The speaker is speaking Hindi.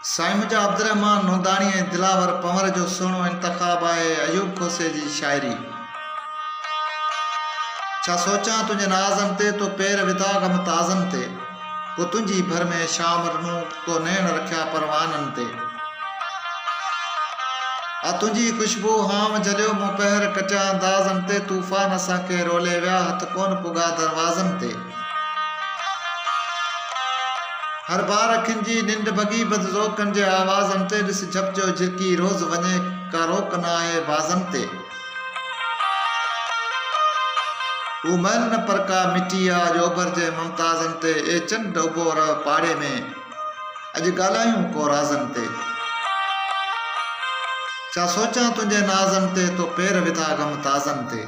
साईं मुंहिंजा अब्दुर्रहमान नूंदाणी ऐं दिलावर पंवर जो सुहिणो इंतख़ाब आहे अयूब खोसे जी शाइरी। छा सोचां तुंहिंजे नाज़नि ते तो पेर विधा गम ताज़नि ते, को तुंहिंजी भर में शाम रनू तो नैण रखिया परवाननि ते। आ तुंहिंजी खुशबू हाम झलियो मूं पहर कटिया अंदाज़नि ते, तूफ़ान असांखे रोले विया हथ कोन पुगा दरवाज़नि ते। हर बार अखियुनि जी निंड भॻी बदज़ोकनि जे आवाज़नि ते, ॾिस झपजो झिरकी रोज़ वञे का रोक न आहे बाज़नि ते। हू मन न पर का मिटी आ जोबर जे मुमताज़नि ते, ए चंड उभो रह पाड़े में अॼु ॻाल्हायूं को राज़नि ते। छा सोचां तुंहिंजे नाज़नि ते तो पेर विधा गम ताज़नि ते।